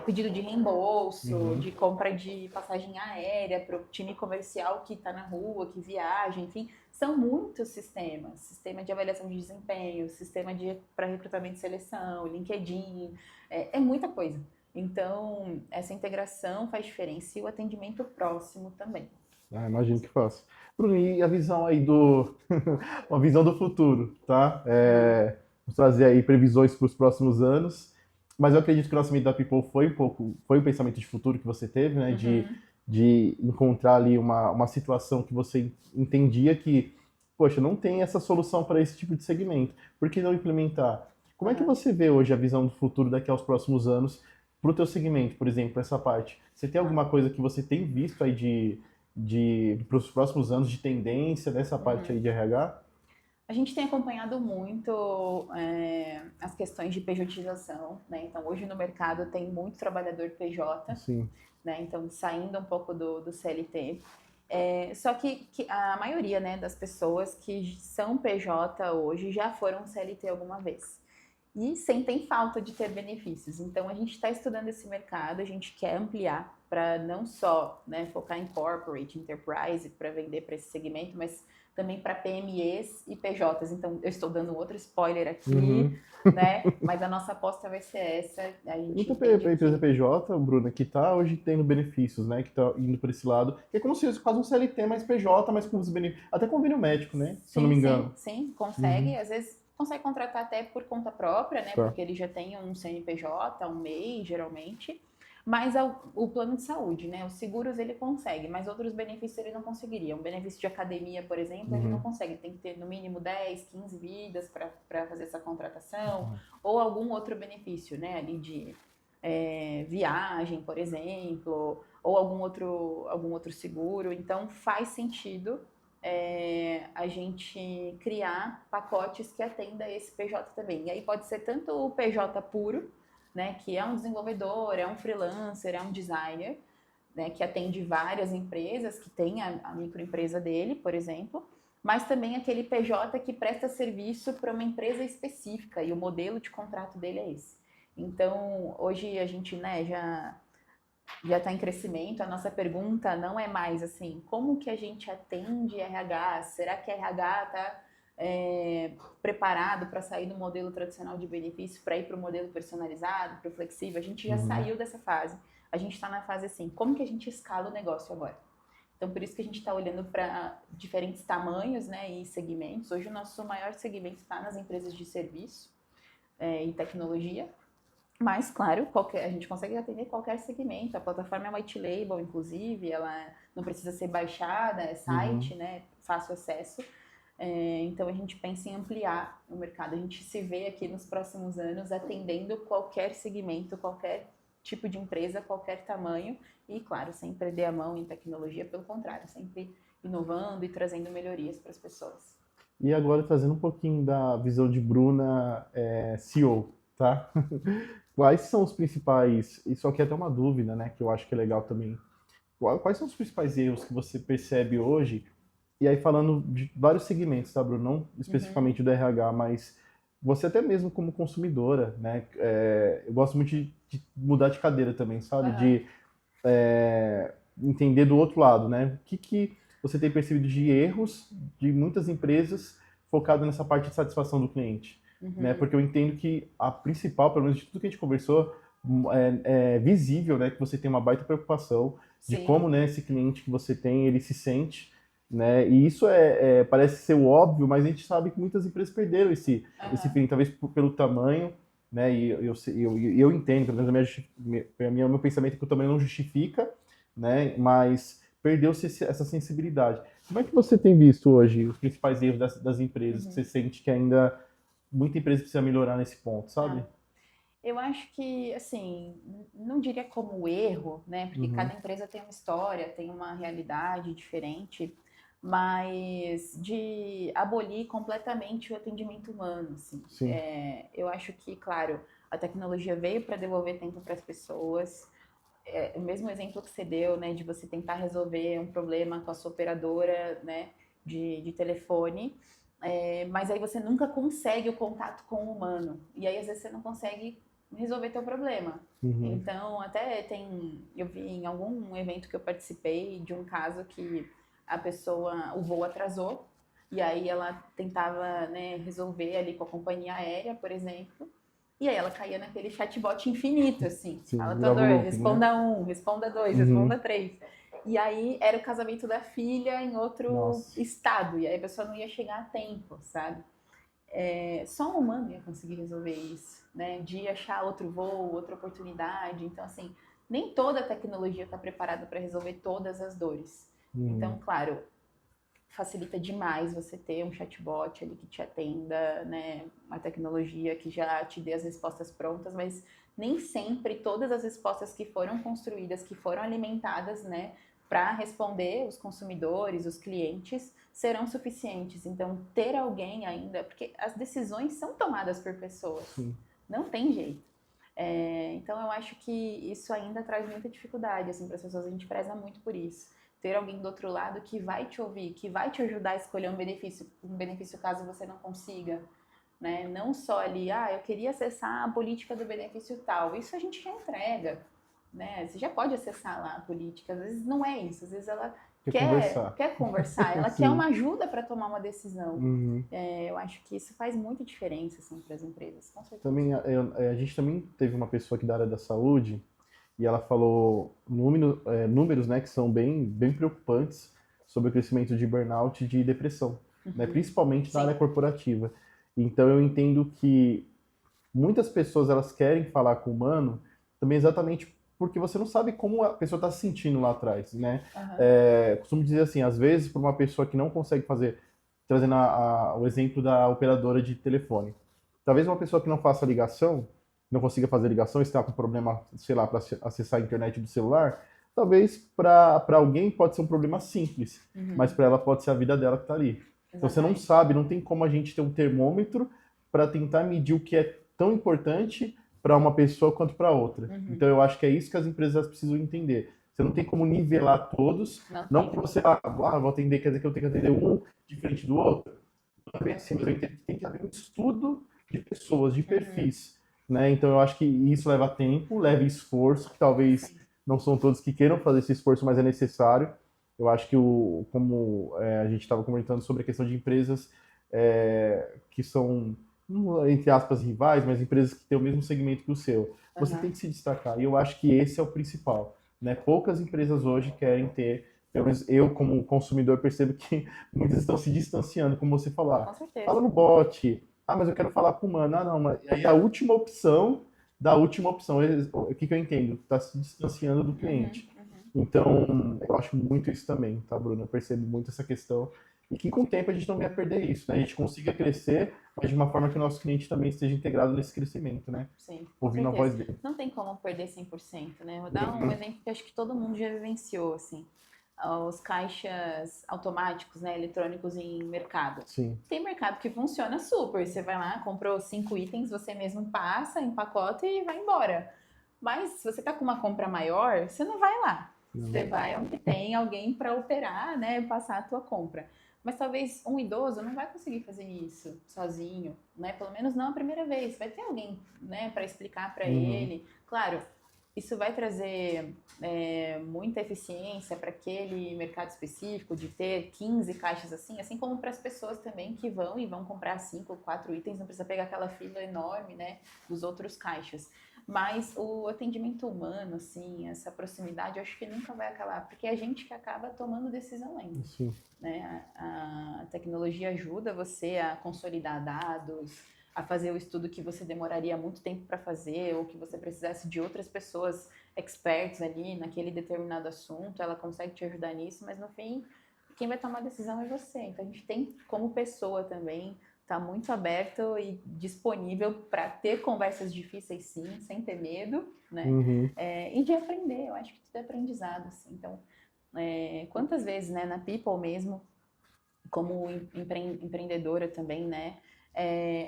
pedido de reembolso, uhum, de compra de passagem aérea para o time comercial que está na rua, que viaja, enfim, são muitos sistemas. Sistema de avaliação de desempenho, sistema para recrutamento e seleção, LinkedIn, é muita coisa. Então, essa integração faz diferença e o atendimento próximo também, ah, com imagino que certeza. faça. Bruno, e a visão aí uma visão do futuro, tá? Vamos trazer aí previsões para os próximos anos, mas eu acredito que o lançamento da People foi um pensamento de futuro que você teve, né? Uhum. De encontrar ali uma situação que você entendia que, poxa, não tem essa solução para esse tipo de segmento. Por que não implementar? Como é que Uhum. você vê hoje a visão do futuro daqui aos próximos anos para o teu segmento, por exemplo, essa parte? Você tem Tá. alguma coisa que você tem visto aí para os próximos anos de tendência nessa parte aí Uhum. de RH? A gente tem acompanhado muito as questões de pejotização, né? Então, hoje no mercado tem muito trabalhador PJ, Sim. né? Então, saindo um pouco do CLT. Só que a maioria, né, das pessoas que são PJ hoje já foram CLT alguma vez. E sentem falta de ter benefícios. Então, a gente está estudando esse mercado, a gente quer ampliar para não só, né, focar em corporate, enterprise, para vender para esse segmento, mas também para PMEs e PJs. Então, eu estou dando outro spoiler aqui, né? Mas a nossa aposta vai ser essa. A gente Muita entende empresa que... PJ, Bruna, que está hoje tendo benefícios, né? Que está indo por esse lado. Que é como se fosse quase um CLT mais PJ, mas com os benefícios. Até convênio médico, né? Se eu não me engano. Sim, consegue. Uhum. Às vezes consegue contratar até por conta própria, né? Tá. Porque ele já tem um CNPJ, um MEI, geralmente. Mas o plano de saúde, né? Os seguros ele consegue, mas outros benefícios ele não conseguiria. Um benefício de academia, por exemplo, ele não consegue. Tem que ter no mínimo 10, 15 vidas para fazer essa contratação. Ou algum outro benefício, né? Ali de viagem, por exemplo, ou algum outro seguro. Então faz sentido a gente criar pacotes que atenda esse PJ também. E aí pode ser tanto o PJ puro, né, que é um desenvolvedor, é um freelancer, é um designer, né, que atende várias empresas, que tem a microempresa dele, por exemplo, mas também aquele PJ que presta serviço para uma empresa específica e o modelo de contrato dele é esse. Então, hoje a gente, né, já está em crescimento, a nossa pergunta não é mais assim, como que a gente atende RH? Será que a RH está preparado para sair do modelo tradicional de benefício para ir para o modelo personalizado, para o flexível? A gente já saiu dessa fase. A gente está na fase assim, como que a gente escala o negócio agora? Então, por isso que a gente está olhando para diferentes tamanhos, né, e segmentos. Hoje, o nosso maior segmento está nas empresas de serviço e tecnologia. Mas, claro, a gente consegue atender qualquer segmento. A plataforma é white label, inclusive, ela não precisa ser baixada, é site, né? Fácil acesso. Então, a gente pensa em ampliar o mercado. A gente se vê aqui nos próximos anos atendendo qualquer segmento, qualquer tipo de empresa, qualquer tamanho. E, claro, sem perder a mão em tecnologia, pelo contrário, sempre inovando e trazendo melhorias para as pessoas. E agora trazendo um pouquinho da visão de Bruna, CEO, tá? Quais são os principais, isso aqui é até uma dúvida, né, que eu acho que é legal também. Quais são os principais erros que você percebe hoje? E aí falando de vários segmentos, tá, Bruno? Não especificamente do RH, mas você até mesmo como consumidora, né? Eu gosto muito de mudar de cadeira também, sabe? De entender do outro lado, né? O que você tem percebido de erros de muitas empresas focado nessa parte de satisfação do cliente, né? Porque eu entendo que a principal, pelo menos de tudo que a gente conversou, é visível, né? Que você tem uma baita preocupação de Sim. como, né, esse cliente que você tem, ele se sente, né? E isso parece ser o óbvio, mas a gente sabe que muitas empresas perderam esse feeling, talvez pelo tamanho, né? E eu entendo, pelo menos meu pensamento é que o tamanho não justifica, né? Mas perdeu-se essa sensibilidade. Como é que você tem visto hoje os principais erros das empresas? Que você sente que ainda muita empresa precisa melhorar nesse ponto, sabe? Eu acho que, assim, não diria como erro, né? Porque cada empresa tem uma história, tem uma realidade diferente, mas de abolir completamente o atendimento humano, assim. Sim. Eu acho que, claro, a tecnologia veio para devolver tempo para as pessoas. O mesmo exemplo que você deu, né, de você tentar resolver um problema com a sua operadora, né, de telefone, mas aí você nunca consegue o contato com o humano. E aí, às vezes, você não consegue resolver teu problema. Então, até eu vi em algum evento que eu participei de um caso que o voo atrasou, e aí ela tentava, né, resolver ali com a companhia aérea, por exemplo, e aí ela caía naquele chatbot infinito, assim. Sim, Fala, virava Todor, looping, responda né? 1, responda 2, responda 3. E aí era o casamento da filha em outro Nossa. estado, e aí a pessoa não ia chegar a tempo, sabe? Só um humano ia conseguir resolver isso, né? De achar outro voo, outra oportunidade. Então, assim, nem toda a tecnologia está preparada para resolver todas as dores. Então, claro, facilita demais você ter um chatbot ali que te atenda, né? Uma tecnologia que já te dê as respostas prontas, mas nem sempre todas as respostas que foram construídas, que foram alimentadas, né? para responder os consumidores, os clientes, serão suficientes. Então, ter alguém ainda, porque as decisões são tomadas por pessoas, Sim. não tem jeito. Então, eu acho que isso ainda traz muita dificuldade assim, para as pessoas, a gente preza muito por isso. Ter alguém do outro lado que vai te ouvir, que vai te ajudar a escolher um benefício caso você não consiga. Né? Não só ali, eu queria acessar a política do benefício tal. Isso a gente já entrega. Né? Você já pode acessar lá a política, às vezes não é isso, às vezes ela quer conversar, ela quer uma ajuda para tomar uma decisão. Uhum. Eu acho que isso faz muita diferença assim, para as empresas, com certeza. Também, a gente também teve uma pessoa aqui da área da saúde e ela falou números, né, que são bem preocupantes sobre o crescimento de burnout e de depressão, né, principalmente na área corporativa. Então eu entendo que muitas pessoas elas querem falar com o humano também exatamente porque você não sabe como a pessoa está se sentindo lá atrás, né? Costumo dizer assim, às vezes, para uma pessoa que não consegue fazer, trazendo o exemplo da operadora de telefone, talvez uma pessoa que não faça ligação, não consiga fazer ligação, está com problema, sei lá, para acessar a internet do celular, talvez para alguém pode ser um problema simples, mas para ela pode ser a vida dela que está ali. Então você não sabe, não tem como a gente ter um termômetro para tentar medir o que é tão importante para uma pessoa quanto para outra. Então eu acho que é isso que as empresas precisam entender. Você não tem como nivelar todos, não que você vou atender, quer dizer que eu tenho que atender um diferente do outro. Não é assim, mas eu entendo que tem que haver um estudo de pessoas, de perfis. Né? Então eu acho que isso leva tempo, leva esforço, que talvez não são todos que queiram fazer esse esforço, mas é necessário. Eu acho que, como a gente estava comentando sobre a questão de empresas que são, entre aspas, rivais, mas empresas que têm o mesmo segmento que o seu, você tem que se destacar. E eu acho que esse é o principal. Né? Poucas empresas hoje querem ter, pelo menos eu, como consumidor, percebo que muitas estão se distanciando, como você falar. Com certeza. Fala no bot. Mas eu quero falar com o humano. Não, mas aí a última opção da última opção. O que eu entendo? Está se distanciando do cliente. Então, eu acho muito isso também, tá, Bruna? Eu percebo muito essa questão. E que com o tempo a gente não vai perder isso, né? A gente consiga crescer, mas de uma forma que o nosso cliente também esteja integrado nesse crescimento, né? Sim, ouvindo a voz dele. Não tem como perder 100%, né? Vou dar um exemplo que acho que todo mundo já vivenciou, assim. Os caixas automáticos, né, eletrônicos em mercado. Sim. Tem mercado que funciona super. Você vai lá, comprou 5 itens, você mesmo passa, empacota e vai embora. Mas se você tá com uma compra maior, você não vai lá. Você vai onde tem alguém para operar, né, passar a tua compra. Mas talvez um idoso não vai conseguir fazer isso sozinho, né? Pelo menos não a primeira vez. Vai ter alguém, né, para explicar para ele. Claro, isso vai trazer muita eficiência para aquele mercado específico de ter 15 caixas assim como para as pessoas também que vão comprar 5 ou 4 itens, não precisa pegar aquela fila enorme, né, dos outros caixas. Mas o atendimento humano, assim, essa proximidade, eu acho que nunca vai acabar, porque é a gente que acaba tomando decisão ainda. Sim. Né? A tecnologia ajuda você a consolidar dados, a fazer o estudo que você demoraria muito tempo para fazer, ou que você precisasse de outras pessoas experts ali naquele determinado assunto, ela consegue te ajudar nisso, mas no fim, quem vai tomar a decisão é você. Então a gente tem, como pessoa também, tá muito aberto e disponível para ter conversas difíceis, sim, sem ter medo, né? E de aprender, eu acho que tudo é aprendizado, assim. Então, quantas vezes, né, na People mesmo, como empreendedora também, né,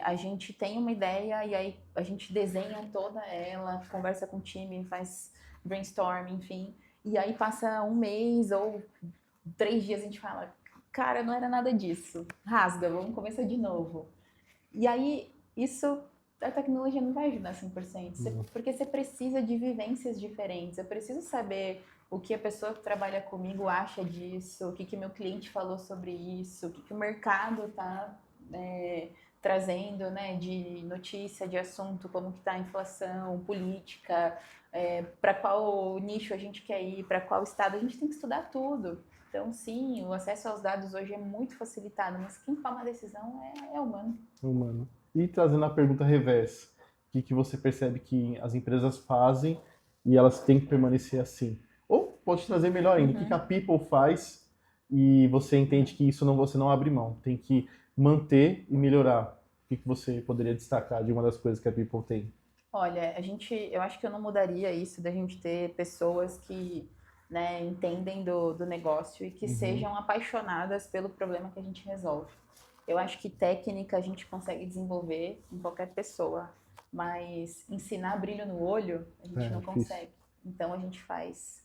a gente tem uma ideia e aí a gente desenha toda ela, conversa com o time, faz brainstorm, enfim, e aí passa um mês ou 3 dias a gente fala, cara, não era nada disso, rasga, vamos começar de novo. E aí, isso, a tecnologia não vai ajudar 100%, porque você precisa de vivências diferentes, eu preciso saber o que a pessoa que trabalha comigo acha disso, o que meu cliente falou sobre isso, o que o mercado está trazendo, né, de notícia, de assunto, como que está a inflação, política, para qual nicho a gente quer ir, para qual estado, a gente tem que estudar tudo. Então, sim, o acesso aos dados hoje é muito facilitado, mas quem toma a decisão é humano. Humano. E trazendo a pergunta reversa, o que você percebe que as empresas fazem e elas têm que permanecer assim? Ou pode trazer melhor ainda, o que a People faz e você entende que isso você não abre mão, tem que manter e melhorar. O que você poderia destacar de uma das coisas que a People tem? Olha, eu acho que eu não mudaria isso da gente ter pessoas que né, entendem do negócio e que sejam apaixonadas pelo problema que a gente resolve. Eu acho que técnica a gente consegue desenvolver em qualquer pessoa, mas ensinar brilho no olho a gente não difícil. consegue. Então a gente faz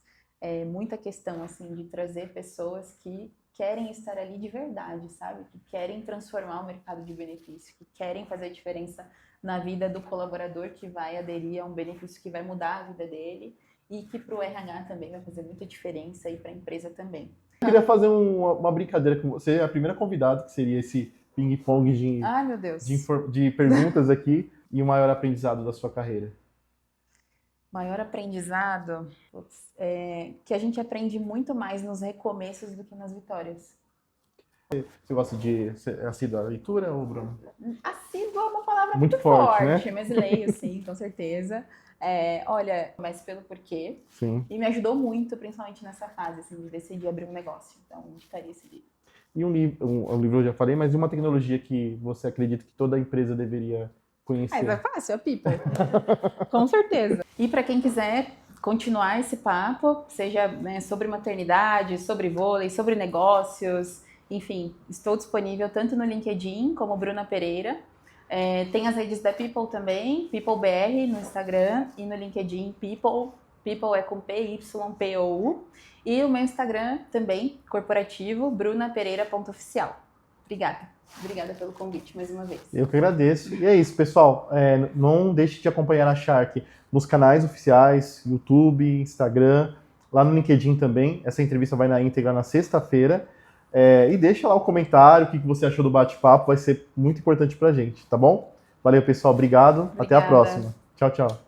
muita questão assim de trazer pessoas que querem estar ali de verdade, sabe? Que querem transformar o mercado de benefício, que querem fazer diferença na vida do colaborador que vai aderir a um benefício que vai mudar a vida dele e que para o RH também vai fazer muita diferença e para a empresa também. Eu queria fazer uma brincadeira com você, a primeira convidada, que seria esse ping-pong Ai, meu Deus. de perguntas aqui e o maior aprendizado da sua carreira. Maior aprendizado, que a gente aprende muito mais nos recomeços do que nas vitórias. Você gosta de ser assíduo à leitura, ou Bruno? Assíduo é uma palavra Muito muito forte, forte, né? mas leio sim, com certeza. Olha, comece pelo porquê. Sim. E me ajudou muito, principalmente nessa fase, assim, de decidir abrir um negócio. Então, indicaria esse livro. E um livro eu já falei, mas e uma tecnologia que você acredita que toda empresa deveria conhecer? Mas é fácil, é People. Com certeza. E para quem quiser continuar esse papo, seja sobre maternidade, sobre vôlei, sobre negócios, enfim, estou disponível tanto no LinkedIn como Bruna Pereira. Tem as redes da People também, PeopleBR no Instagram e no LinkedIn People. People é com PYPOU. E o meu Instagram também, corporativo, brunapereira.oficial. Obrigada pelo convite mais uma vez. Eu que agradeço. E é isso, pessoal. Não deixe de acompanhar a Shark nos canais oficiais, YouTube, Instagram, lá no LinkedIn também. Essa entrevista vai na íntegra na sexta-feira. E deixa lá o comentário, o que você achou do bate-papo, vai ser muito importante pra gente, tá bom? Valeu, pessoal. Obrigado. Obrigada. Até a próxima. Tchau, tchau.